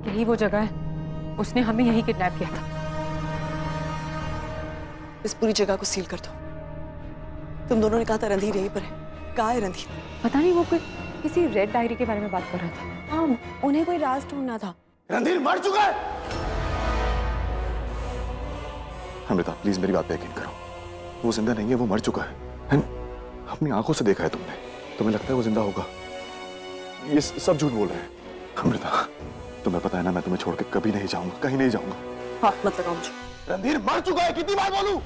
यही वो जगह है, उसने हमें यहीं किडनैप किया था। इस पूरी जगह को सील कर दो। तुम दोनों ने कहा था रणधीर यहीं पर है, कहाँ है रणधीर? पता नहीं, वो किसी रेड डायरी के बारे में बात कर रहा था। हाँ, उन्हें कोई राज ढूंढना था। रणधीर मर चुका है। अमृता प्लीज मेरी बात पे यकीन करो, वो जिंदा नहीं है, वो मर चुका है। अपनी आंखों से देखा है तुमने, तुम्हें लगता है वो जिंदा होगा? ये सब झूठ बोल रहे हैं। अमृता तुम्हें पता है ना, मैं तुम्हें छोड़ के कभी नहीं जाऊंगा, कहीं नहीं जाऊंगा। हाथ मत लगाओ मुझे। रणधीर मर चुका है, कितनी बार बोलूं?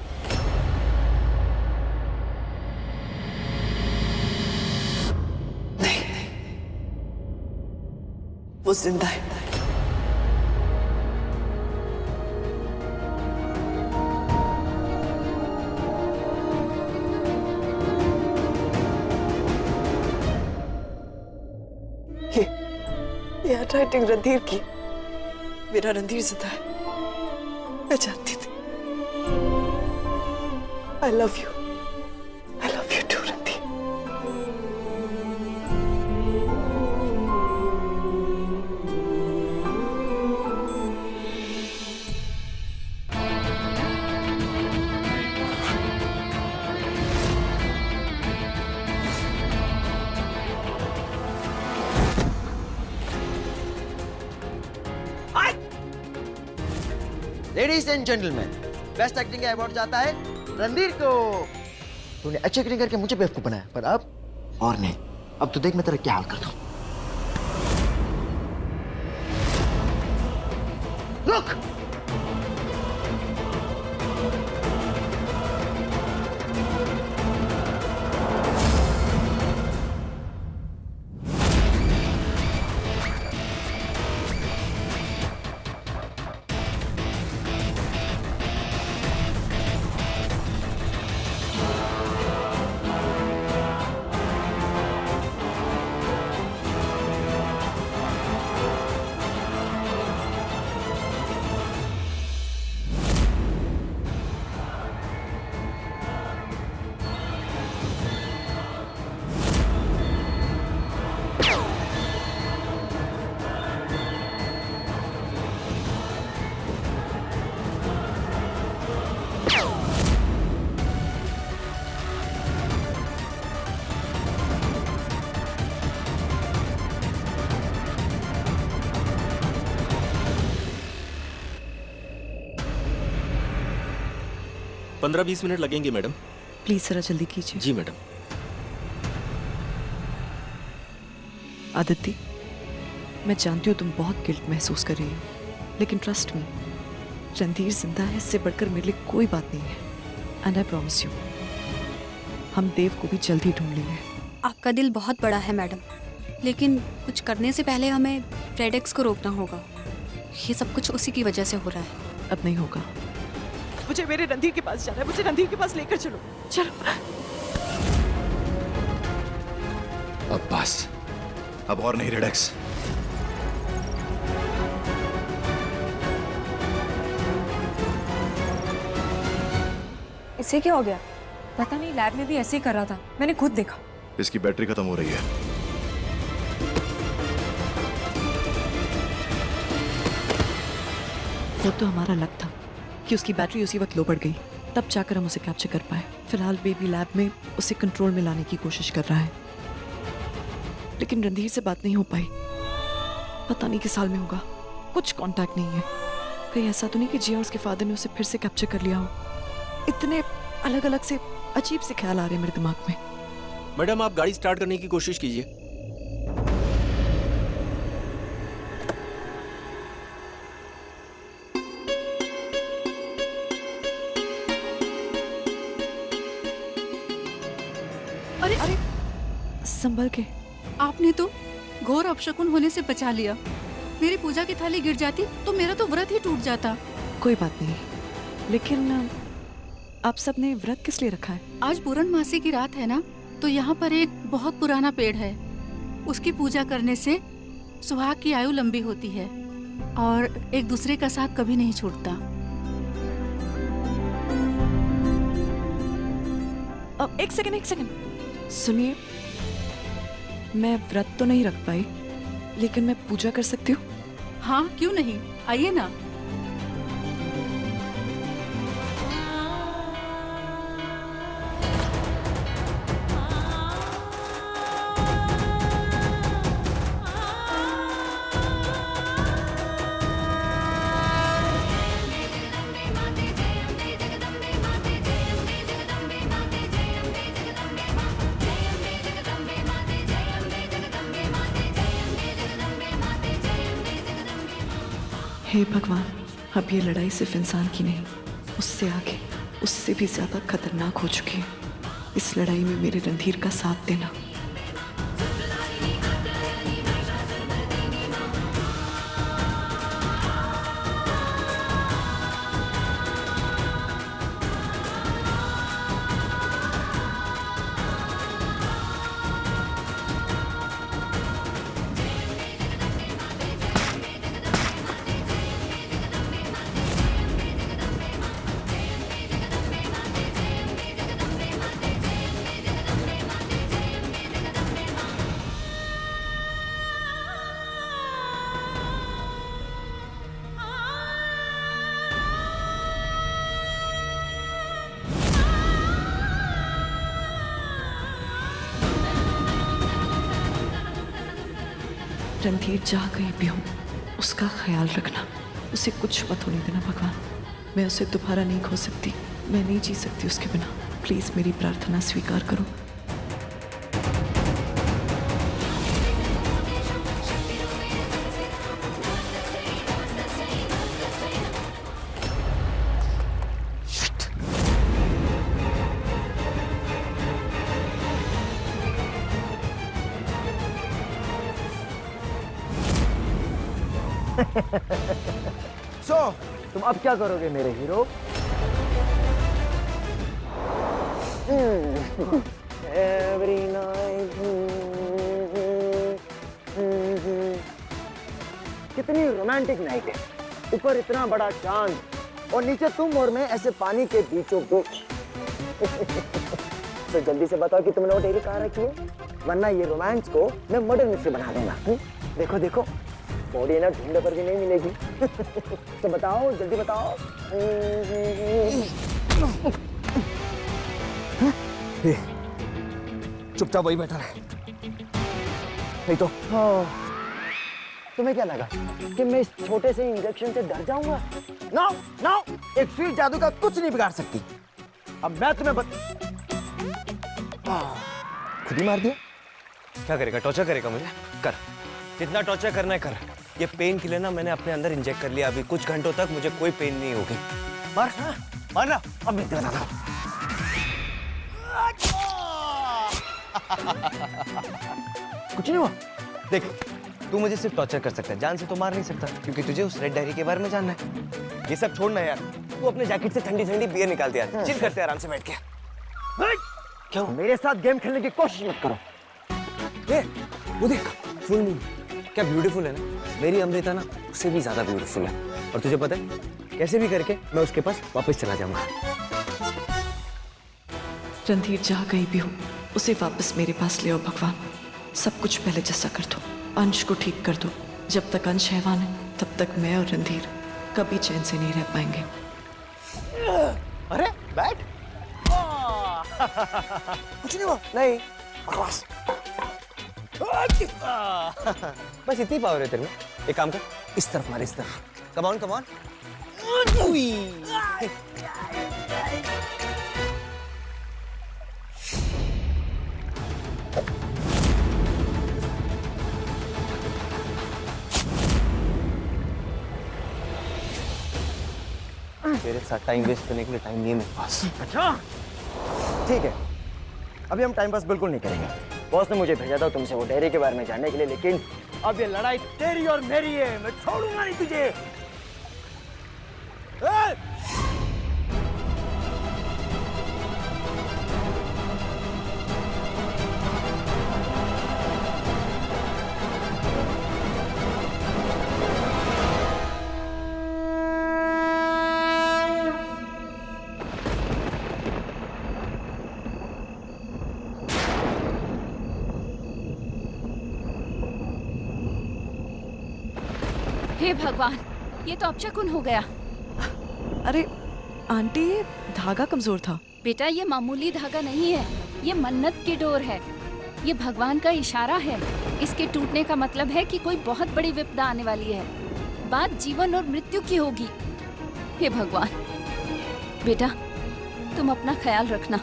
नहीं, वो जिंदा है। ये हैंडराइटिंग रणधीर की। मेरा रणधीर जिंदा है, मैं जानती थी। I love you. I love you too, Randhir. Ladies and gentleman, best acting का अवार्ड जाता है रणधीर को। तूने अच्छी एक्टिंग करके मुझे बेवकूफ बनाया, पर अब और नहीं। अब तो देख मैं तेरा क्या हाल करता हूं। रुक! पंद्रह 20 मिनट लगेंगे मैडम। प्लीज जरा जल्दी कीजिए। जी मैडम। आदित्य, मैं जानती हूँ तुम बहुत गिल्ट महसूस कर रही हो, लेकिन ट्रस्ट मी, रणधीर जिंदा है, इससे बढ़कर मेरे लिए कोई बात नहीं है। एंड आई प्रॉमिस यू, हम देव को भी जल्द ही ढूंढ लेंगे। आपका दिल बहुत बड़ा है मैडम, लेकिन कुछ करने से पहले हमें रेडेक्स को रोकना होगा। ये सब कुछ उसी की वजह से हो रहा है। अब नहीं होगा। मुझे मेरे रणधीर के पास जाना है, मुझे रणधीर के पास लेकर चलो। चलो। अब बस, अब और नहीं रेडेक्स। इसे क्या हो गया? पता नहीं, लैब में भी ऐसे ही कर रहा था, मैंने खुद देखा। इसकी बैटरी खत्म हो रही है। तब तो हमारा लक था कि उसकी बैटरी उसी वक्त लो पड़ गई, तब जाकर हम उसे कैप्चर कर पाए। फिलहाल बेबी लैब में उसे कंट्रोल में लाने की कोशिश कर रहा है, लेकिन रणधीर से बात नहीं हो पाई। पता नहीं किस साल में होगा, कुछ कांटेक्ट नहीं है। कहीं ऐसा तो नहीं कि जिया और उसके फादर ने उसे फिर से कैप्चर कर लिया हो। इतने अलग अलग से अजीब से ख्याल आ रहे हैं मेरे दिमाग में। मैडम आप गाड़ी स्टार्ट करने की कोशिश कीजिए। अरे अरे संभल के। आपने तो घोर अपशकुन होने से बचा लिया। मेरी पूजा की थाली गिर जाती तो मेरा तो व्रत ही टूट जाता। कोई बात नहीं, लेकिन आप सबने व्रत किस लिए रखा है? आज पूर्णमासी की रात है ना, तो यहाँ पर एक बहुत पुराना पेड़ है। उसकी पूजा करने से सुहाग की आयु लंबी होती है और एक दूसरे का साथ कभी नहीं छूटता। अब एक सेकंड सुनिए, मैं व्रत तो नहीं रख पाई, लेकिन मैं पूजा कर सकती हूँ। हाँ क्यों नहीं, आइए ना। हे भगवान, अब ये लड़ाई सिर्फ इंसान की नहीं, उससे आगे, उससे भी ज्यादा खतरनाक हो चुकी है। इस लड़ाई में मेरे रणधीर का साथ देना। रणधीर जहाँ कहीं भी हो, उसका ख्याल रखना, उसे कुछ मत होने देना भगवान। मैं उसे दोबारा नहीं खो सकती, मैं नहीं जी सकती उसके बिना। प्लीज मेरी प्रार्थना स्वीकार करो। सो तुम अब क्या करोगे मेरे हीरो? Every night. कितनी रोमांटिक नाइट है, ऊपर इतना बड़ा चांद और नीचे तुम और मैं ऐसे पानी के बीचों बीच। तो जल्दी से बताओ कि तुमने वो डेयरी कहाँ रखी है, वरना ये रोमांस को मैं मर्डर मिस्ट्री बना दूंगा। देखो देखो, बॉडी ना ढूंढने पर भी नहीं मिलेगी। तो बताओ, जल्दी बताओ। चुपचाप वही बैठा रहे, नहीं तो। तुम्हें क्या लगा कि मैं इस छोटे से इंजेक्शन से डर जाऊंगा? नो नो, एक सुई जादू का कुछ नहीं बिगाड़ सकती। अब मैं तुम्हें खुद ही मार दिया। क्या करेगा, टॉर्चर करेगा मुझे? कर, जितना टॉर्चर करना है कर। ये पेन किलर ना मैंने अपने अंदर इंजेक्ट कर लिया, अभी कुछ घंटों तक मुझे कोई पेन नहीं होगी। मार मारना। अब मैं बताता हूं। कुछ नहीं हुआ। देख, तू मुझे सिर्फ टॉर्चर कर सकता है, जान से तो मार नहीं सकता, क्योंकि तुझे उस रेड डायरी के बारे में जानना है। ये सब छोड़ना यार, तू अपने जैकेट से ठंडी ठंडी बियर निकालते यार, चिल करते आराम से बैठ के। क्यों मेरे साथ गेम खेलने की कोशिश मत करो। ए, वो देख, फुल मून क्या ब्यूटीफुल है ना। मेरी अमृता ना उससे भी ज्यादा ब्यूटीफुल है, और तुझे पता है कैसे भी करके मैं उसके पास वापस चला जाऊंगा। रणधीर जहाँ कहीं भी हो, उसे वापस मेरे पास ले आओ भगवान। सब कुछ पहले जैसा कर दो, अंश को ठीक कर दो। जब तक अंश हैवान है, तब तक मैं और रणधीर कभी चैन से नहीं रह पाएंगे। अरे बैठ। कुछ नहीं हुआ। नहीं, बकवास। बस इतनी पावर है तेरे में। एक काम कर, इस तरफ मार, इस तरफ। Come on come on. तेरे साथ टाइम वेस्ट करने के लिए टाइम नहीं है मेरे पास। अच्छा ठीक है, अभी हम टाइम पास बिल्कुल नहीं करेंगे। बॉस ने मुझे भेजा था तुमसे वो डायरी के बारे में जानने के लिए, लेकिन अब ये लड़ाई तेरी और मेरी है, मैं छोड़ूंगा नहीं तुझे। हे भगवान, ये तो अपशकुन हो गया। अरे आंटी, ये धागा कमजोर था। बेटा, ये मामूली धागा नहीं है, ये मन्नत की डोर है। ये भगवान का इशारा है। इसके टूटने का मतलब है कि कोई बहुत बड़ी विपदा आने वाली है। बात जीवन और मृत्यु की होगी। हे भगवान, बेटा तुम अपना ख्याल रखना।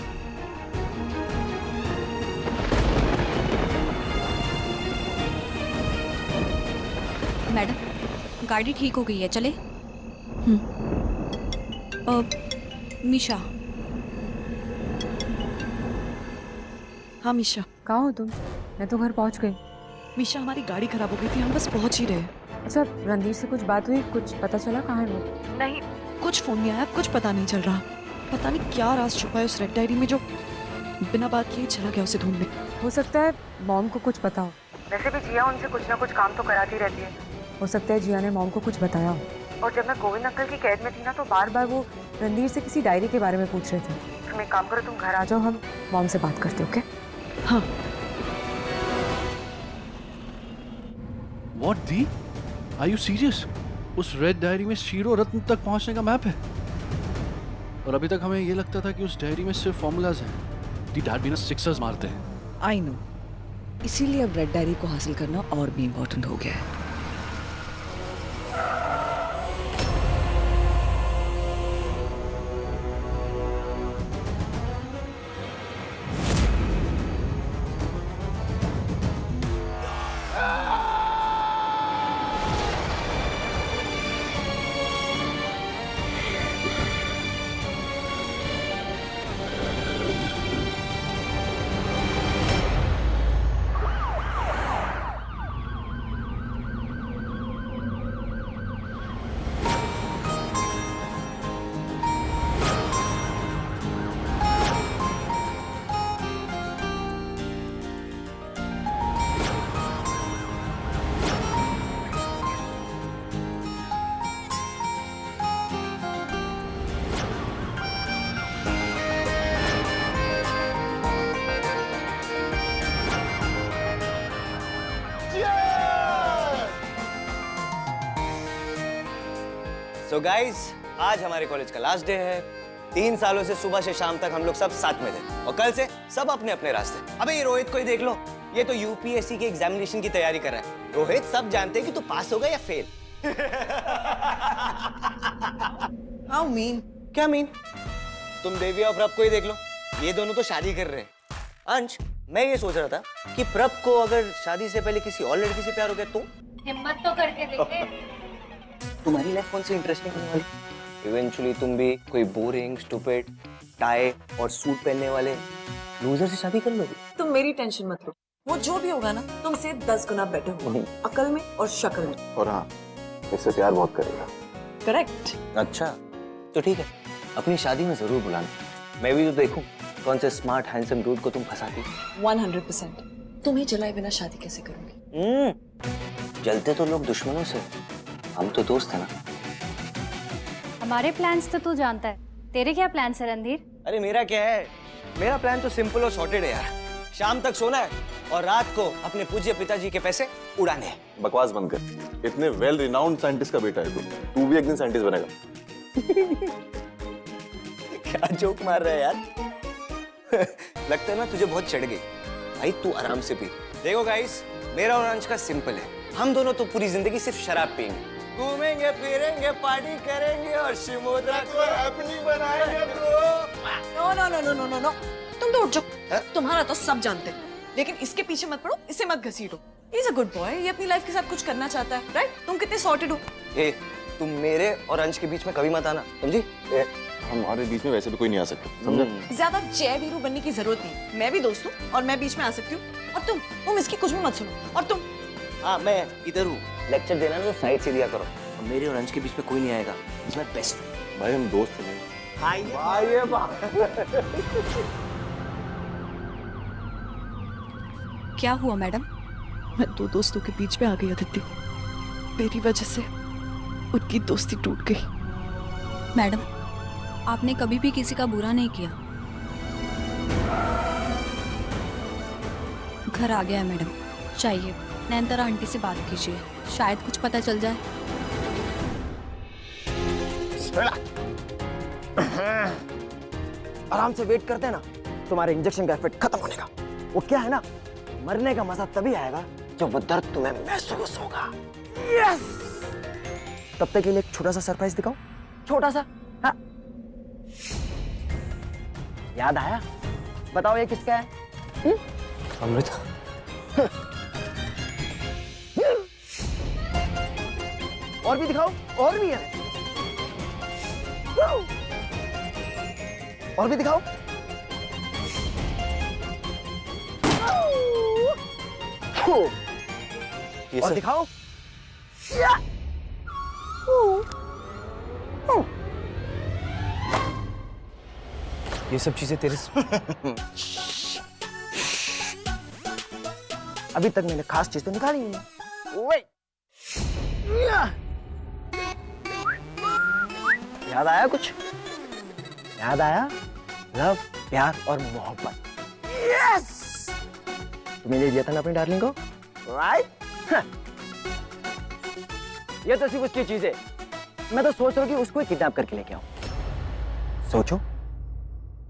मैडम, गाड़ी ठीक हो गई है, चले? मीशा। हाँ मीशा। कहाँ हो तुम? मैं तो घर पहुँच गई। मीशा, हमारी गाड़ी खराब हो गई थी, हम बस पहुंच ही रहे। अच्छा, रणधीर से कुछ बात हुई? कुछ पता चला कहाँ है वो? नहीं, कुछ फोन नहीं आया, कुछ पता नहीं चल रहा। पता नहीं क्या राज छुपा है उस रेड डायरी में जो बिना बात किए चला गया उसे ढूंढने। हो सकता है मॉम को कुछ पता हो। वैसे भी जिया उनसे कुछ ना कुछ काम तो कराती रहती है। हो सकता है जिया ने मॉम को कुछ बताया हो। और जब मैं गोविंद अंकल की कैद में थी ना, तो बार बार वो रणधीर से किसी डायरी के बारे में पूछ रहे थे। तुम एक काम करो, तुम घर आ जाओ, हम मॉम से बात करते। ओके? हाँ। What the? Are you serious? उस रेड डायरी में शीरो रत्न तक पहुंचने का मैप है। और अभी तक हमें ये लगता था कि उस डायरी में सिर्फ फॉर्मूलाज हैं। दी डैड भी ना सिक्सर्स मारते हैं। आई नो, इसीलिए अब रेड डायरी को हासिल करना और भी इम्पोर्टेंट हो गया है। So guys, आज हमारे कॉलेज का लास्ट डे है। 3 सालों से सुबह से शाम तक हम लोग सब साथ में थे और कल से सब अपने अपने रास्ते। अबे ये रोहित को ही देख लो, ये तो यूपीएससी के एग्जामिनेशन की तैयारी कर रहा है। रोहित, सब जानते हैं कि तू पास होगा या फेल। How mean? क्या मीन? तुम देवी और प्रभ को ही देख लो, ये दोनों तो शादी कर रहे हैं। अंश, मैं ये सोच रहा था कि प्रभ को अगर शादी से पहले किसी और लड़की से प्यार हो गया तो? हिम्मत तो करके देखे। तुम्हारी लाइफ कौन सी इंटरेस्टिंग होने वाली? इवेंचुअली तुम भी कोई बोरिंग, स्टूपिड, टाई और सूट पहनने वाले लूजर से शादी कर लोगे। तुम मेरी टेंशन मत लो, वो जो भी होगा ना तुमसे 10 गुना बेटर होगा, अकल में और शक्ल में। और हाँ, इससे प्यार बहुत करेगा। करेक्ट। अच्छा तो ठीक है, अपनी शादी में जरूर बुलाना। मैं भी तो देखूं कौन से स्मार्ट हैंडसम डूड को तुम फंसाती। 100%। तुम्हें जलाए बिना शादी कैसे करूंगी? जलते तो लोग दुश्मनों से, हम तो दोस्त है ना। हमारे प्लान्स तो तू जानता है, तेरे क्या प्लान्स है रणधीर? अरे मेरा क्या है, मेरा प्लान तो सिंपल और सॉर्टेड है यार। शाम तक सोना है और रात को अपने पूज्य पिताजी के पैसे उड़ाने हैं। बकवास बंद कर, इतने वेल रिनाउंड साइंटिस्ट का बेटा है तू भी एक दिन साइंटिस्ट बनेगा। क्या जोक मार रहा है यार? लगता है ना तुझे बहुत चढ़ गई। भाई तू आराम से पी। देखो गाइस, मेरा और अंश का सिंपल है, हम दोनों तो पूरी जिंदगी सिर्फ शराब पियेंगे, घूमेंगे फिरेंगे, पार्टी करेंगे और शिमोद्रा को अपनी बनाएंगे ब्रो। नो, तुम तो उठ जाओ। तुम्हारा तो सब जानते हैं, लेकिन इसके पीछे मत पड़ो, इसे मत घसीटो। He is a good boy, ये अपनी लाइफ के साथ कुछ करना चाहता है, राइट? तुम कितने सॉर्टेड हो। ए, तुम मेरे और अंश के बीच में कभी मत आना, समझी? हमारे बीच में वैसे भी कोई नहीं आ सकता, समझा? ज्यादा जय वीरू बनने की जरूरत नहीं, मैं भी दोस्त हूँ और मैं बीच में आ सकती हूँ। और तुम इसकी कुछ भी मत सुनो। और तुम? हाँ, मैं इधर हूँ, लेक्चर देना तो साइड से दिया करो। मेरे और अंश के बीच में कोई नहीं आएगा, इज माय बेस्ट। भाई हम दोस्त हैं। क्या हुआ मैडम? मैं 2 दोस्तों के बीच में आ गई अदिति, मेरी वजह से उनकी दोस्ती टूट गई। मैडम, आपने कभी भी किसी का बुरा नहीं किया। घर आ गया है मैडम, चाहिए नैनतारा आंटी से बात कीजिए, शायद कुछ पता चल जाए। आराम से वेट करते हैं ना, तुम्हारे इंजेक्शन का इफेक्ट खत्म होने का। वो क्या है ना, मरने का मजा तभी आएगा जब वो दर्द तुम्हें महसूस होगा। यस! तब तक के लिए एक छोटा सा सरप्राइज दिखाओ, छोटा सा। हाँ, याद आया? बताओ ये किसका है? अमृता। और भी दिखाओ, और भी है, और भी दिखाओ। ये और सब दिखाओ। ये सब चीजें तेरे अभी तक मैंने खास चीज तो निकाली नहीं है। Wait. याद आया कुछ? याद आया? लव, प्यार और मोहब्बत। यस! तुमने ले लिया था ना अपनी डार्लिंग को, राइट? ये तो सिर्फ उसकी चीज है। मैं तो सोच रहा हूँ कि उसको ही किडनैप करके लेके आऊं। सोचो,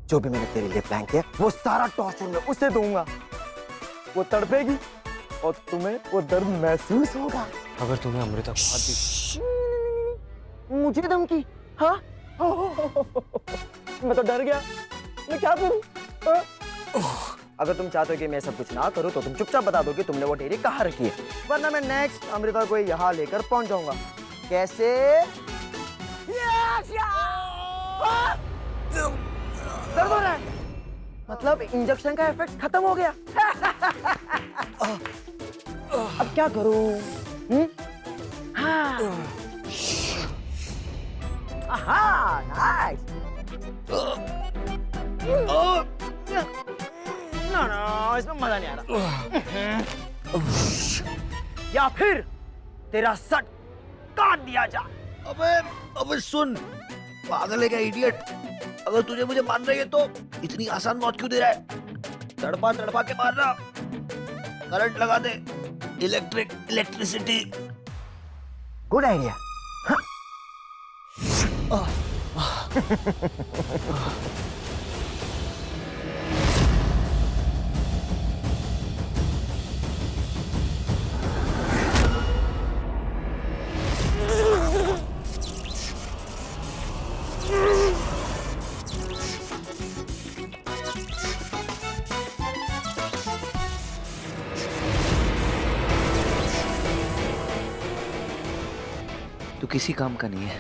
जो भी मैंने तेरे लिए प्लान किया वो सारा टॉर्चर मैं उसे दूंगा। वो तड़पेगी और तुम्हें वो दर्द महसूस होगा। अगर तुम्हें अमृता को हाथ भी... मुझे धमकी? हाँ? मैं तो डर गया। मैं क्या करूं? अगर तुम चाहते हो कि मैं सब कुछ ना करूं तो तुम चुपचाप बता दो कि तुमने वो डेयरी कहाँ रखी है, वरना मैं नेक्स्ट अमृता को यहाँ लेकर पहुंच जाऊंगा। कैसे? दर्द हो रहा है? मतलब इंजेक्शन का इफेक्ट खत्म हो गया। अब क्या करूं? हाँ। आहा, नाइस। ना, इसमें मजा नहीं आ रहा। या फिर तेरा सट काट दिया जा। अबे सुन, पागल है क्या इडियट? अगर तुझे मुझे मान रही है तो इतनी आसान मौत क्यों दे रहा है? तड़पा तड़पा के मारना, करंट लगा दे, इलेक्ट्रिसिटी। Good idea. तू किसी काम का नहीं है,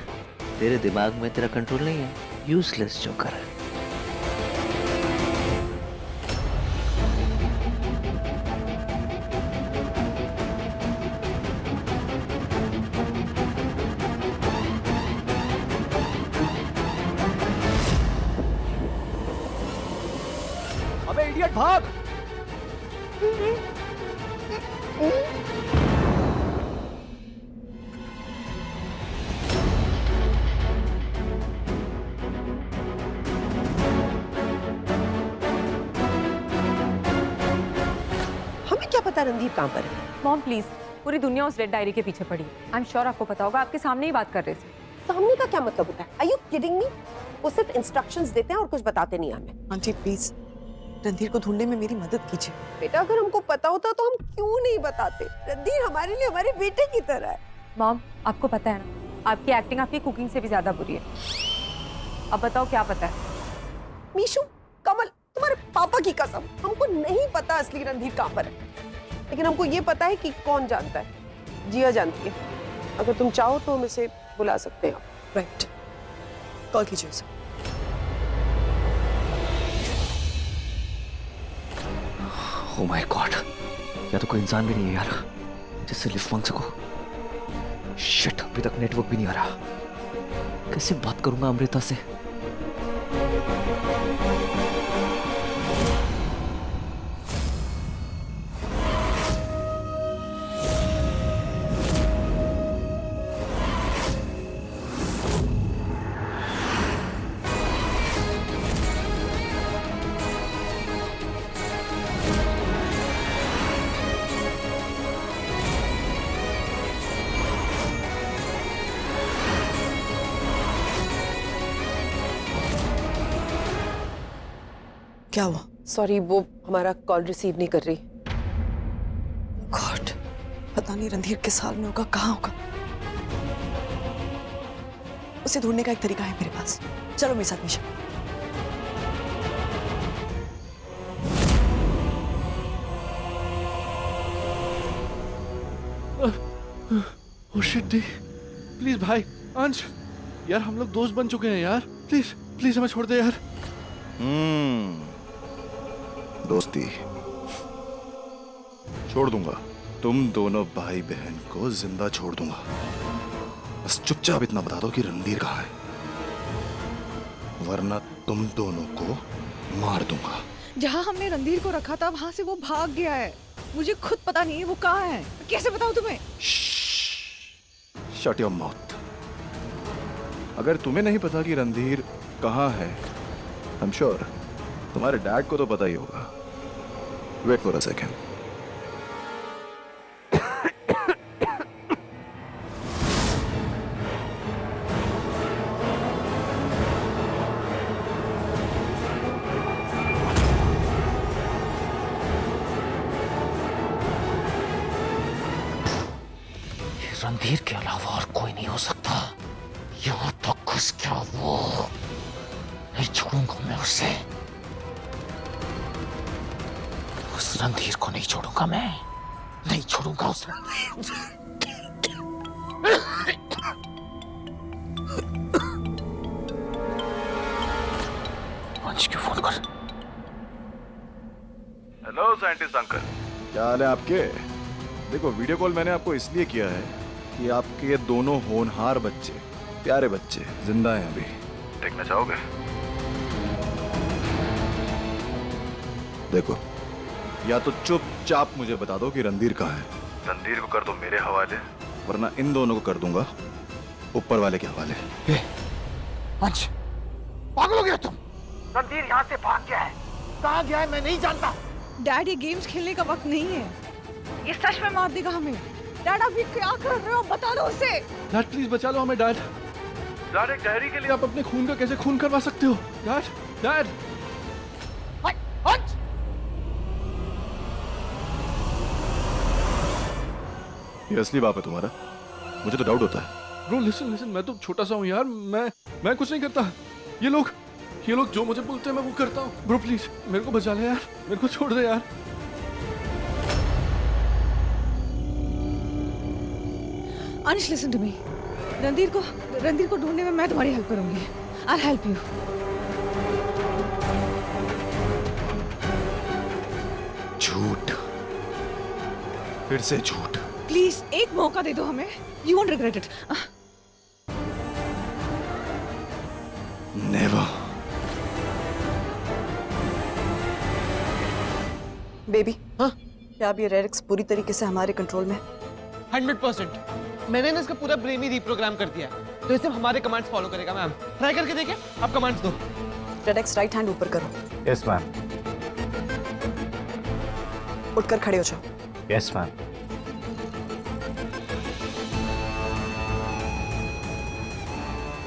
तेरे दिमाग में तेरा कंट्रोल नहीं है, यूजलेस जोकर है। अबे इडियट, भाग! रणदीप कहाँ पर है? मॉम प्लीज, पूरी दुनिया उस रेड डायरी के पीछे पड़ी है। आई एम श्योर आपको पता होगा, आपके सामने ही बात कर रहे थे। सामने का क्या मतलब होता है? Are you kidding me? वो सिर्फ इंस्ट्रक्शंस देते हैं और कुछ बताते नहीं हमें। आंटी प्लीज, रणधीर को ढूंढने में मेरी मदद कीजिए। बेटा, अगर हमको पता होता तो हम क्यों नहीं बताते? रणधीर हमारे लिए हमारे बेटे की तरह है। मॉम, आपको पता है ना, आपकी एक्टिंग आपकी कुकिंग से भी ज्यादा बुरी है। अब बताओ क्या पता है? मीशू, कमल, तुम्हारे पापा की कसम, हमको नहीं पता असली रणधीर कहाँ पर है, लेकिन हमको ये पता है कि कौन जानता है। जिया जानती है। अगर तुम चाहो तो हम इसे बुला सकते हैं। राइट, कॉल कीजिए उसे। ओह माय गॉड, या तो कोई इंसान भी नहीं है यार जिससे लिफ्ट मांग सको। शिट, अभी तक नेटवर्क भी नहीं आ रहा। कैसे बात करूंगा अमृता से? क्या हुआ? सॉरी, वो हमारा कॉल रिसीव नहीं कर रही। गॉड, पता नहीं रणधीर किस हाल में होगा, कहाँ होगा। उसे ढूंढने का एक तरीका है मेरे पास। चलो मेरे साथ निशा। ओह शिट दी, प्लीज भाई अंश, यार हम लोग दोस्त बन चुके हैं यार, प्लीज प्लीज हमें छोड़ दे यार। दोस्ती छोड़ दूंगा, तुम दोनों भाई बहन को जिंदा छोड़ दूंगा। बस चुपचाप इतना बता दो कि रणधीर कहाँ है, वरना तुम दोनों को मार दूंगा। जहाँ हमने रणधीर को रखा था वहां से वो भाग गया है। मुझे खुद पता नहीं है वो कहाँ है। कैसे बताऊं तुम्हें? Shut your mouth. अगर तुम्हें नहीं पता कि रणधीर कहाँ है, आई एम श्योर तुम्हारे डैड को तो पता ही होगा। Wait for a second. Randhir के अलावा और कोई नहीं हो सकता। यहाँ तक घुस क्या वो, नहीं छोड़ूंगा मैं उसे। उस रणधीर को नहीं छोड़ूंगा मैं, नहीं छोड़ूंगा उसे। अंश क्यों फोन कर? हेलो साइंटिस्ट अंकल, क्या हाल है आपके? देखो, वीडियो कॉल मैंने आपको इसलिए किया है कि आपके दोनों होनहार बच्चे, प्यारे बच्चे जिंदा हैं अभी। देखना चाहोगे? देखो, या तो चुपचाप मुझे बता दो कि रणधीर कहाँ है। रणधीर को कर दो मेरे हवाले, वरना इन दोनों को कर दूंगा ऊपर वाले के हवाले। अंश, पागल हो गया तुम? रणधीर यहाँ से भाग गया है। कहाँ गया है मैं नहीं जानता। डैड, ये गेम्स खेलने का वक्त नहीं है। ये सच में मार देगा हमें। डैड, आप ये क्या कर रहे हो? बता दो उसे। डैड प्लीज बचा लो हमें। डैड, डैड एक डायरी के लिए आप अपने खून का कैसे खून करवा सकते हो? Dad, dad. ये असली बाप है तुम्हारा? मुझे तो डाउट होता है। ब्रो लिसन लिसन, मैं तो छोटा सा हूँ यार, मैं कुछ नहीं करता। ये लोग जो मुझे बोलते हैं मैं वो करता हूँ। ब्रो प्लीज मेरे को बचा ले यार, मेरे को छोड़ दे यार। अंश, लिसन टू मी। रणधीर को ढूंढने में मैं तुम्हारी हेल्प करूंगी। I help you. झूठ, फिर से झूठ। प्लीज एक मौका दे दो हमें। You won't regret it. Never. Baby, हाँ क्या अब ये रेडिक्स पूरी तरीके से हमारे कंट्रोल में? 100%। मैंने ना इसका पूरा ब्रेन ही रीप्रोग्राम कर दिया है, तो ये सिर्फ हमारे कमांड्स फॉलो करेगा। मैम ट्राई करके देखिए, आप कमांड्स दो। रेडिक्स राइट हैंड ऊपर करो। Yes ma'am. उठकर खड़े हो जाओ। Yes ma'am.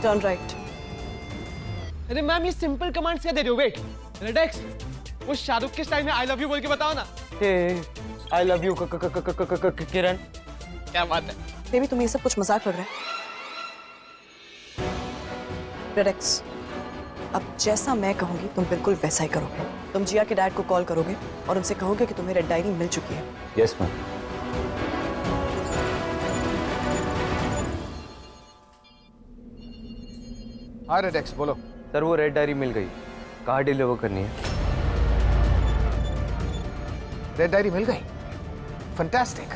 Turn right. अरे मैम ये सिंपल कमांड्स क्या दे रहे हो? वेट, रेडेक्स वो शाहरुख के स्टाइल में आई लव यू बोल के बताओ ना। आई लव यू किरण। क्या बात है बेबी, तुम्हें ये सब कुछ मजाक लग रहा है? रेडेक्स, अब जैसा मैं कहूंगी तुम बिल्कुल वैसा ही करोगे। तुम जिया के डैड को कॉल करोगे और उनसे कहोगे कि तुम्हें रेड डायरी मिल चुकी है। Yes ma'am. हाँ रेडेक्स, बोलो। सर वो रेड डायरी मिल गई, कहाँ डिलीवर करनी है? रेड डायरी मिल गई? फैंटास्टिक।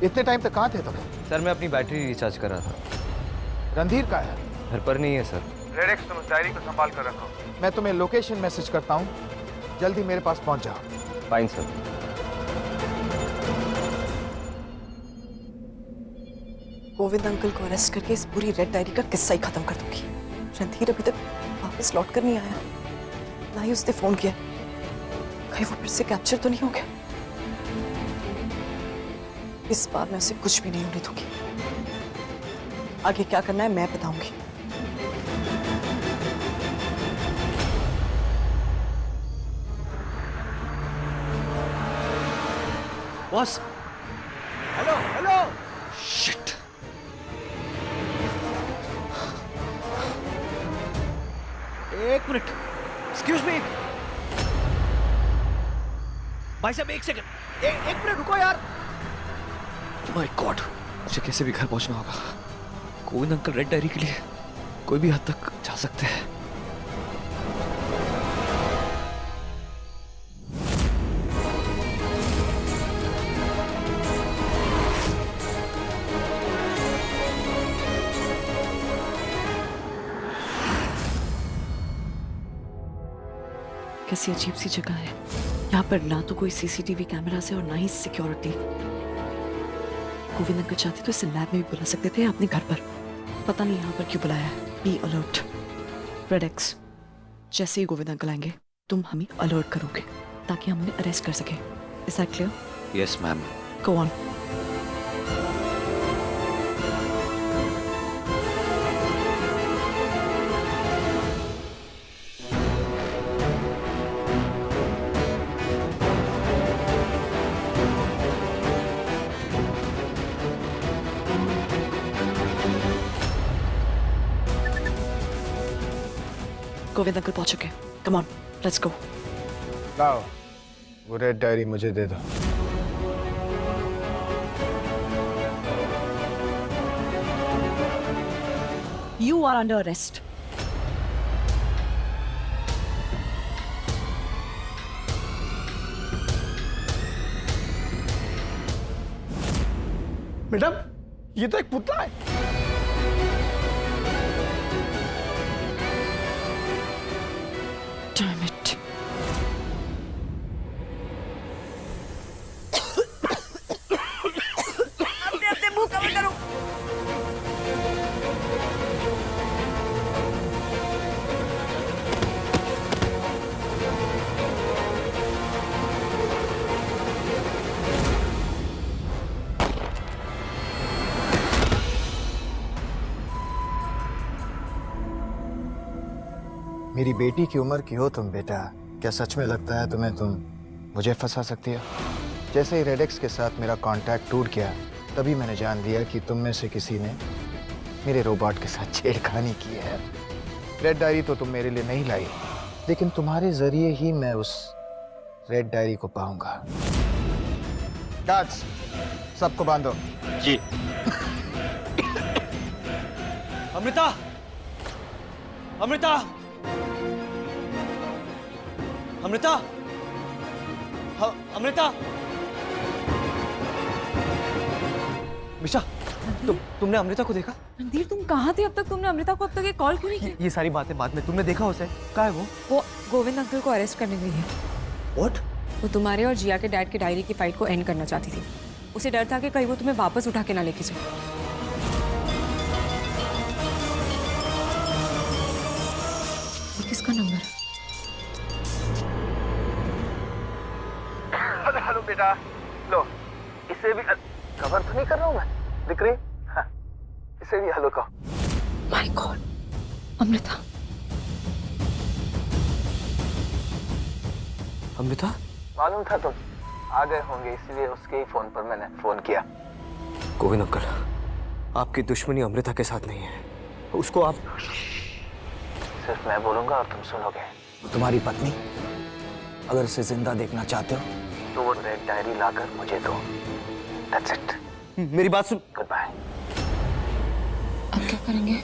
इतने टाइम तक कहाँ थे तुम? सर मैं अपनी बैटरी रिचार्ज कर रहा था। रणधीर का है? घर पर नहीं है सर। रेडेक्स, तुम उस डायरी को संभाल कर रखो। मैं तुम्हें लोकेशन मैसेज करता हूँ, जल्दी मेरे पास पहुंच जाओ। Fine sir. गोविंद अंकल को अरेस्ट करके इस पूरी रेड डायरी का किस्सा ही खत्म कर दूंगी। रणधीर अभी तक वापस लौट कर नहीं आया, ना ही उसने फोन किया। कहीं वो फिर से कैप्चर तो नहीं हो गया? इस बार मैं उसे कुछ भी नहीं होने दूंगी। आगे क्या करना है मैं बताऊंगी। बॉस। Hello hello. शिट। एक मिनट, एक्सक्यूज मी। भाई साहब एक सेकंड, एक मिनट रुको यार। माय गॉड, मुझे कैसे भी घर पहुंचना होगा। गोविंद अंकल रेड डायरी के लिए कोई भी हद तक जा सकते हैं। कैसी अजीब सी जगह है यहाँ पर, ना तो कोई सीसीटीवी कैमरा है और ना ही सिक्योरिटी। गोविंद अंकल चाहते तो इसे लैब में भी बुला सकते थे, अपने घर पर। पता नहीं यहाँ पर क्यों बुलाया है। Be alert red x. जैसे ही गोविंद अंकल आएंगे तुम हमें अलर्ट करोगे ताकि हम उन्हें अरेस्ट कर सके। Is that clear? Yes ma'am. Go on. Govind uncle पहुंच चुके। Come on, let's go. लाओ वो रेड डायरी मुझे दे दो। You are under arrest. Madam, ये तो एक पुतला है। Damn it. अपने मुंह कवर करो। मेरी बेटी की उम्र की हो तुम बेटा, क्या सच में लगता है तुम्हें तुम मुझे फंसा सकती हो? जैसे ही रेडेक्स के साथ मेरा कांटेक्ट टूट गया तभी मैंने जान लिया कि तुम में से किसी ने मेरे रोबोट के साथ छेड़खानी की है। रेड डायरी तो तुम मेरे लिए नहीं लाई, लेकिन तुम्हारे जरिए ही मैं उस रेड डायरी को पाऊंगा। गार्ड्स, सबको बांधो। जी। अमृता, अमृता, अमृता, हाँ, अमृता। मिशा, तुमने अमृता को देखा? रणधीर, तुम कहाँ थे अब तक? तुमने अमृता को अब तक एक कॉल क्यों नहीं किया? ये सारी बातें बाद में। तुमने देखा उसे? कहाँ है वो गोविंद अंकल को अरेस्ट करने गई है। What? वो तुम्हारे और जिया के डैड की डायरी की फाइट को एंड करना चाहती थी। उसे डर था कि कहीं वो तुम्हें वापस उठा के ना लेके जाए। ये किसका नंबर है? हेलो बेटा, लो इसे भी कवर तो नहीं कर रहा हूँ मैं, दिख रही? हाँ, इसे भी हेलो कहो। My god, Amrita. अमृता? मालूम था तुम आ गए होंगे, इसलिए उसके ही फोन पर मैंने फोन किया। गोविंद अंकल, आपकी दुश्मनी अमृता के साथ नहीं है। उसको आप सिर्फ मैं बोलूंगा और तुम सुनोगे। तुम्हारी पत्नी, अगर उसे जिंदा देखना चाहते हो तो वो रेड डायरी लाकर मुझे दो। That's it. मेरी बात सुन। Good bye. अब क्या करेंगे?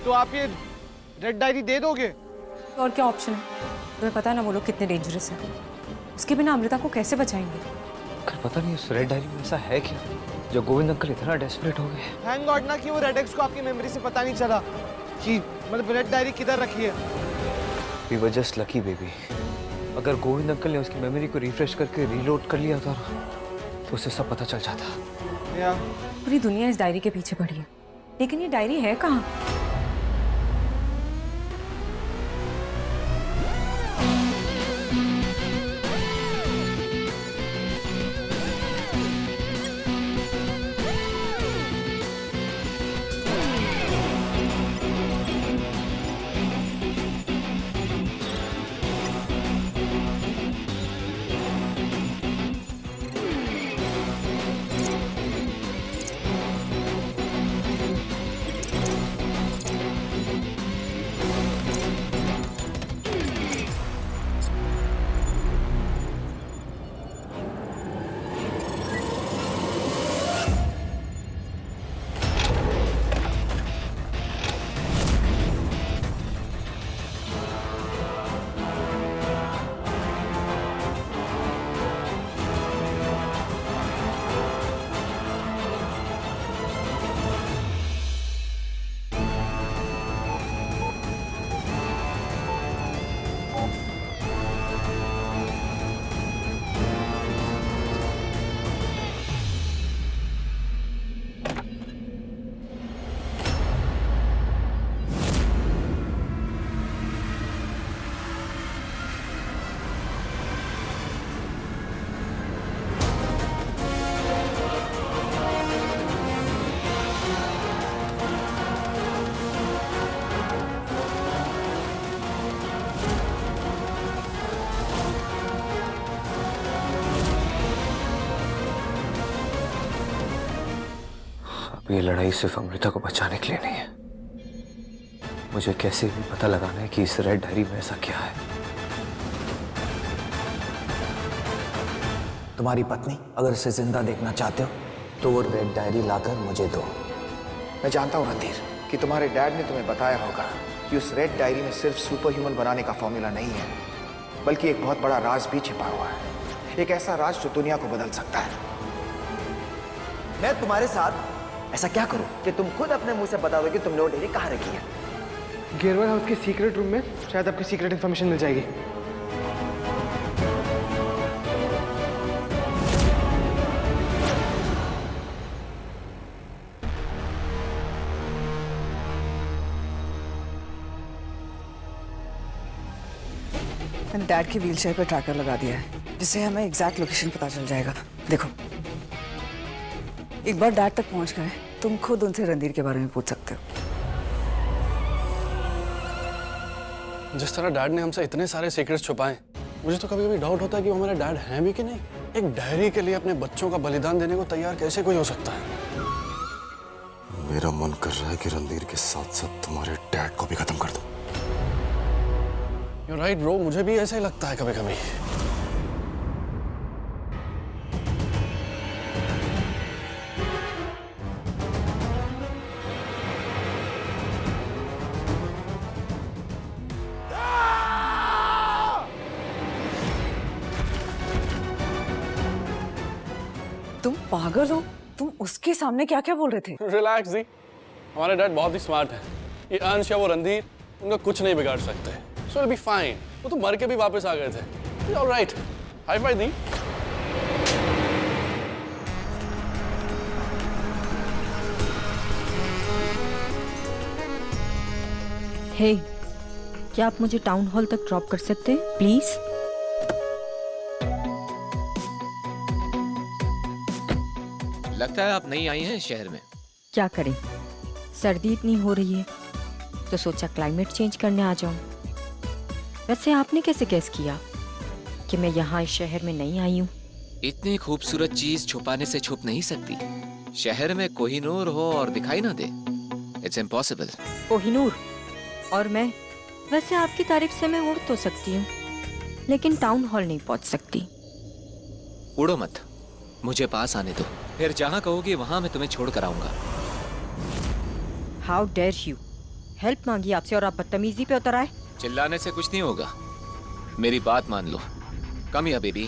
तो आप ये रेड डायरी दे दोगे? और क्या ऑप्शन है? तुम्हें पता है ना वो लोग कितने डेंजरस हैं। उसके बिना अमृता को कैसे बचाएंगे? पता नहीं उस रेड डायरी में ऐसा है क्या जो गोविंद अंकल इतना डेस्परेट हो गए। थैंक गॉड ना कि वो रेडेक्स को आपकी मेमोरी से पता नहीं चला कि मतलब रेड डायरी किधर रखी है। We were just lucky, baby. अगर गोविंद अंकल ने उसकी मेमोरी को रिफ्रेश करके रीलोड कर लिया था तो तो उसे सब पता चल जाता। पूरी दुनिया इस डायरी के पीछे पड़ी है, लेकिन ये डायरी है कहाँ? ये लड़ाई सिर्फ अमृता को बचाने के लिए नहीं है। मुझे कैसे भी पता लगाना है कि इस रेड डायरी में ऐसा क्या है। तुम्हारी पत्नी अगर इसे जिंदा देखना चाहते हो तो वो रेड डायरी लाकर मुझे दो। मैं जानता हूँ रणधीर कि तुम्हारे डैड ने तुम्हें बताया होगा कि उस रेड डायरी में सिर्फ सुपर ह्यूमन बनाने का फॉर्मूला नहीं है, बल्कि एक बहुत बड़ा राज भी छिपा हुआ है। एक ऐसा राज जो दुनिया को बदल सकता है। मैं तुम्हारे साथ ऐसा क्या करूं कि तुम खुद अपने मुंह से बता दो कि तुमने वो डायरी कहाँ रखी है? गेरवाल हाउस के सीक्रेट रूम में शायद आपकी सीक्रेट इन्फॉर्मेशन मिल जाएगी। मैंने डैड के व्हीलचेयर पर ट्रैकर लगा दिया है, जिससे हमें एग्जैक्ट लोकेशन पता चल जाएगा। देखो, एक बार डैड तक पहुंच गए, तुम खुद उनसे रणधीर के बारे में पूछ सकते हो। जिस तरह डैड ने हमसे इतने सारे सीक्रेट्स छुपाए, मुझे तो कभी कभी डाउट होता है कि वो हमारे डैड हैं भी कि नहीं। एक डायरी के लिए अपने बच्चों का बलिदान देने को तैयार कैसे कोई हो सकता है? मेरा मन कर रहा है कि रणधीर के साथ साथ तुम्हारे डैड को भी खत्म कर दो। You're right, bro, मुझे भी ऐसा ही लगता है कभी कभी। तुम पागल हो? तुम उसके सामने क्या क्या बोल रहे थे? रिलैक्स जी, हमारे डैड बहुत ही स्मार्ट हैं। ये अंश या वो रणधीर, उनका कुछ नहीं बिगाड़ सकते। So it'll be fine। वो तो मर के भी वापस आ गए थे। All right, हाई फाइव दी। हे, क्या आप मुझे टाउन हॉल तक ड्रॉप कर सकते हैं, प्लीज? लगता है आप नई आई हैं इस शहर में। क्या करें, सर्दी इतनी हो रही है तो सोचा क्लाइमेट चेंज करने आ जाऊं। वैसे आपने कैसे गेस किया कि मैं यहाँ इस शहर में नहीं आई हूँ? इतनी खूबसूरत चीज छुपाने से छुप नहीं सकती। शहर में कोहिनूर हो और दिखाई ना दे, इट्स इम्पॉसिबल। कोहिनूर और मैं, वैसे आपकी तारीफ से मैं उड़ तो सकती हूँ, लेकिन टाउन हॉल नहीं पहुँच सकती। उड़ो मत, मुझे पास आने दो, फिर जहाँ कहोगी वहाँ मैं तुम्हें छोड़ कर आऊंगा। How dare you! हेल्प मांगी आपसे और आप बदतमीजी पे उतर आए। चिल्लाने से कुछ नहीं होगा, मेरी बात मान लो। कम या बेबी।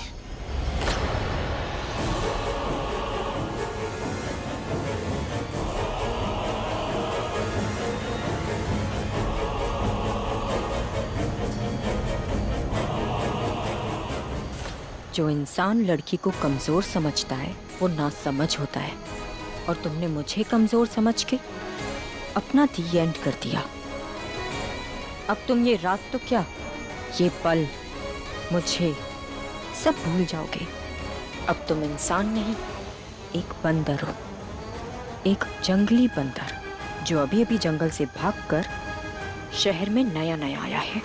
जो इंसान लड़की को कमजोर समझता है वो नासमझ होता है, और तुमने मुझे कमजोर समझ के अपना दी एंड कर दिया। अब तुम ये रात तो क्या, ये पल, मुझे सब भूल जाओगे। अब तुम इंसान नहीं, एक बंदर हो, एक जंगली बंदर जो अभी अभी जंगल से भागकर शहर में नया नया आया है।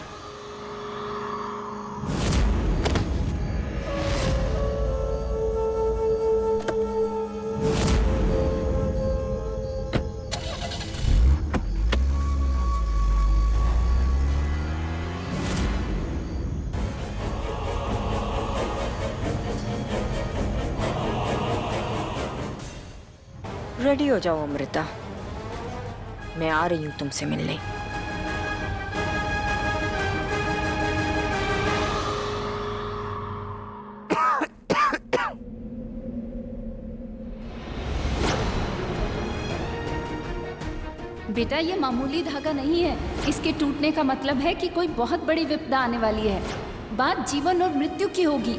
रेडी हो जाओ अमृता, मैं आ रही हूं तुमसे मिलने। बेटा ये मामूली धागा नहीं है, इसके टूटने का मतलब है कि कोई बहुत बड़ी विपदा आने वाली है। बात जीवन और मृत्यु की होगी।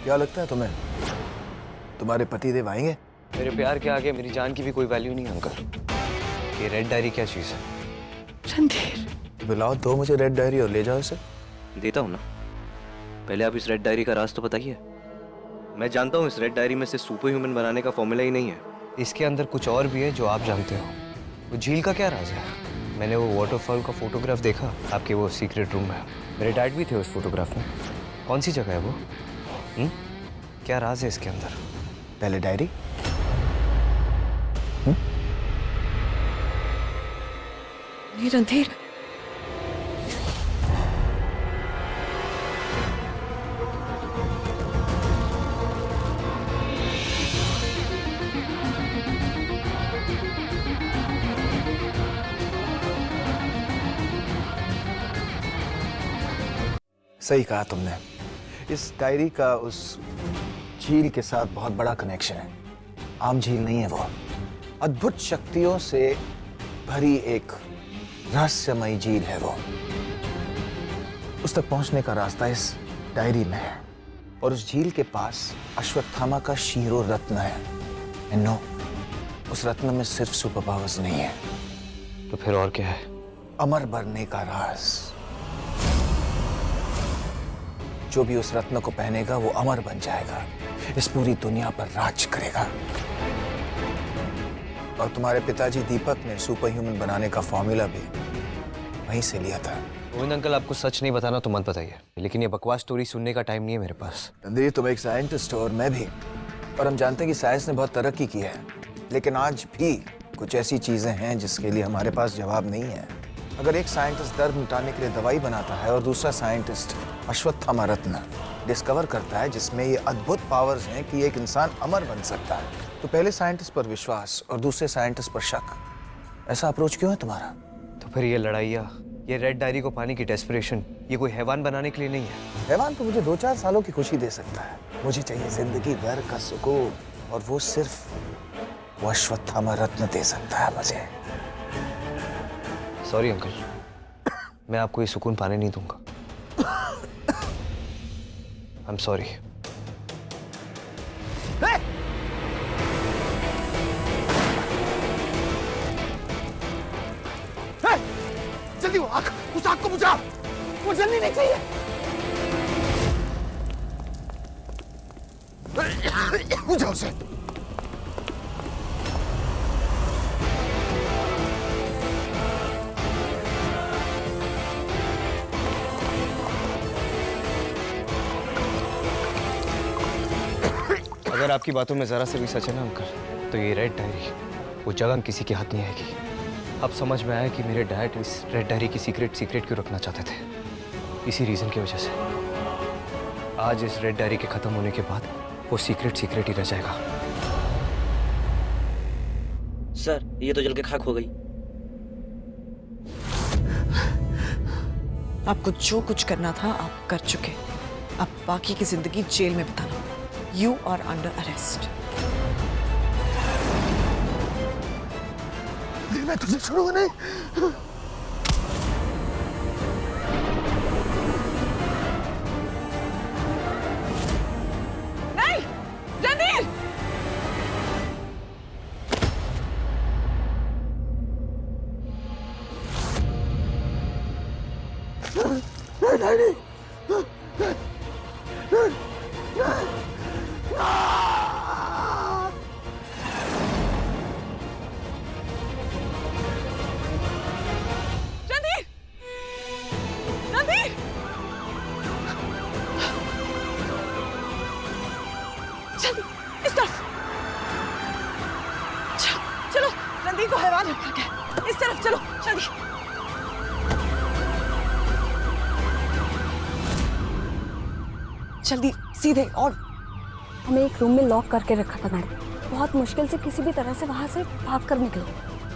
क्या लगता है तुम्हें, तुम्हारे पतिदेव आएंगे? मेरे प्यार के आगे मेरी जान की भी कोई वैल्यू नहीं अंकल। ये रेड डायरी क्या चीज है? रणधीर बुलाओ, दो मुझे रेड डायरी और ले जाओ इसे। देता हूँ ना, पहले आप इस रेड डायरी का राज तो बताइए। मैं जानता हूँ इस रेड डायरी में से सुपर ह्यूमन बनाने का फॉर्मूला ही नहीं है। इसके अंदर कुछ और भी है जो आप जानते हो। वो झील का क्या राज है? मैंने वो वाटरफॉल का फोटोग्राफ देखा आपके वो सीक्रेट रूम में। मेरे डैड भी थे उस फोटोग्राफ में। कौन सी जगह है वो? क्या राज है इसके अंदर? पहले डायरी। रणधीर, सही कहा तुमने, इस डायरी का उस झील के साथ बहुत बड़ा कनेक्शन है। आम झील नहीं है वो, अद्भुत शक्तियों से भरी एक रहस्यमयी झील है वो। उस तक पहुंचने का रास्ता इस डायरी में है, और उस झील के पास अश्वत्थामा का शीरो रत्न है। नो, उस रत्न में सिर्फ सुपर पावर्स नहीं है। तो फिर और क्या है? अमर बनने का राज। जो भी उस रत्न को पहनेगा वो अमर बन जाएगा, इस पूरी दुनिया पर राज करेगा। और तुम्हारे पिताजी दीपक ने सुपर ह्यूमन बनाने का फॉर्मूला भी वहीं से लिया था। गोविंद अंकल, आपको सच नहीं बताना तो मत बताइए, लेकिन ये बकवास स्टोरी सुनने का टाइम नहीं है मेरे पास। रणधीर, तुम एक साइंटिस्ट हो और मैं भी, और हम जानते हैं कि साइंस ने बहुत तरक्की की है, लेकिन आज भी कुछ ऐसी चीजें हैं जिसके लिए हमारे पास जवाब नहीं है। अगर एक साइंटिस्ट दर्द मिटाने के लिए दवाई बनाता है और दूसरा साइंटिस्ट अश्वत्थामा रत्न डिस्कवर करता है जिसमें ये अद्भुत पावर्स हैं कि एक इंसान अमर बन सकता है, तो पहले साइंटिस्ट पर विश्वास और दूसरे साइंटिस्ट पर शक। ऐसा अप्रोच क्यों है तुम्हारा? तो फिर ये लड़ाइयाँ, ये रेड डायरी को पाने की डेस्परेशन, ये कोई हैवान बनाने के लिए नहीं है। हैवान तो मुझे 2-4 सालों की खुशी दे सकता है। मुझे चाहिए जिंदगी भर का सुकून, और वो सिर्फ वो अश्वत्थामा रत्न दे सकता है मुझे। सॉरी अंकल, मैं आपको ये सुकून पाने नहीं दूंगा। I am sorry. जल्दी वो आग, उस आग को बुझा, वो जलनी नहीं चाहिए। बुझाओ उसे। अगर आपकी बातों में जरा से भी सच है ना अंकल, तो ये रेड डायरी वो जगह किसी के हाथ नहीं आएगी। अब समझ में आया कि मेरे डैड इस रेड डायरी की सीक्रेट क्यों रखना चाहते थे। इसी रीजन की वजह से आज इस रेड डायरी के खत्म होने के बाद वो सीक्रेट ही रह जाएगा। सर, ये तो जल के खाक हो गई। आपको जो कुछ करना था आप कर चुके। अब बाकी की जिंदगी जेल में बिताना। You are under arrest. मैं तुझे छोड़ूंगा नहीं। नहीं, रणधीर! डायरी। रणधीर, रणधीर, जल्दी इस तरफ। चलो, रणधीर को हैरान रखा गया। इस तरफ चलो, जल्दी। जल्दी सीधे। और हमें एक रूम में लॉक करके रखा था मैडम। बहुत मुश्किल से किसी भी तरह से वहाँ से भाग कर निकले।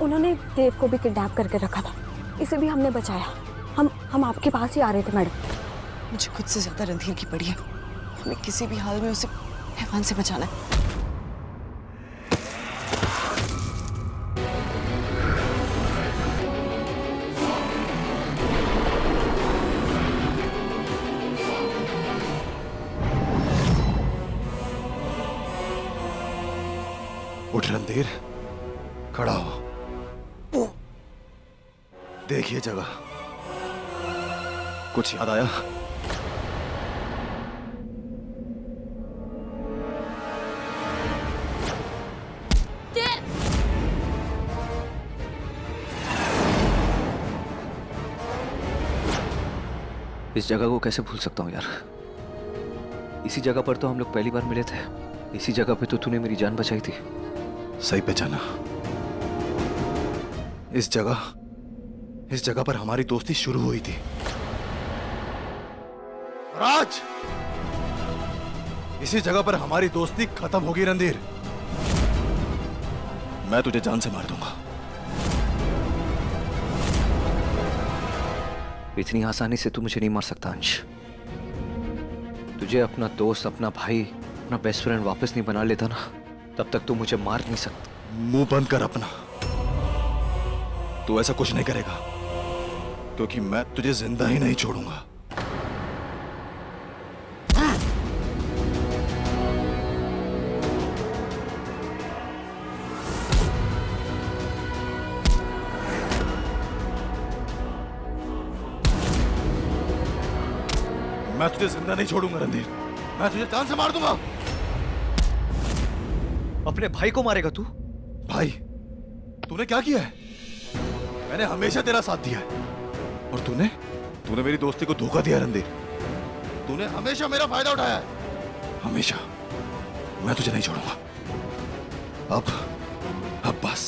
उन्होंने देव को भी किडनैप करके रखा था, इसे भी हमने बचाया। हम आपके पास ही आ रहे थे मैडम। मुझे खुद से ज्यादा रणधीर की पड़ी है। हमें किसी भी हाल में उसे हैवान से बचाना है। उठ रणधीर, खड़ा हो। देखिए जगह, कुछ याद आया? इस जगह को कैसे भूल सकता हूँ यार। इसी जगह पर तो हम लोग पहली बार मिले थे। इसी जगह पे तो तूने मेरी जान बचाई थी। सही पहचाना। इस जगह पर हमारी दोस्ती शुरू हुई थी। और आज इसी जगह पर हमारी दोस्ती खत्म होगी रणधीर। मैं तुझे जान से मार दूंगा। इतनी आसानी से तू मुझे नहीं मार सकता अंश। तुझे अपना दोस्त, अपना भाई, अपना बेस्ट फ्रेंड वापस नहीं बना लेता ना, तब तक तू मुझे मार नहीं सकता। मुंह बंद कर अपना। तू ऐसा कुछ नहीं करेगा, क्योंकि मैं तुझे जिंदा ही नहीं छोड़ूंगा। मैं तुझे जिंदा नहीं छोड़ूंगा रणधीर। मैं तुझे जान से मार दूंगा। अपने भाई को मारेगा तू? भाई, तूने क्या किया है? मैंने हमेशा तेरा साथ दिया है, और तूने मेरी दोस्ती को धोखा दिया रणधीर। तूने हमेशा मेरा फायदा उठाया है, हमेशा। मैं तुझे नहीं छोड़ूंगा। अब बस।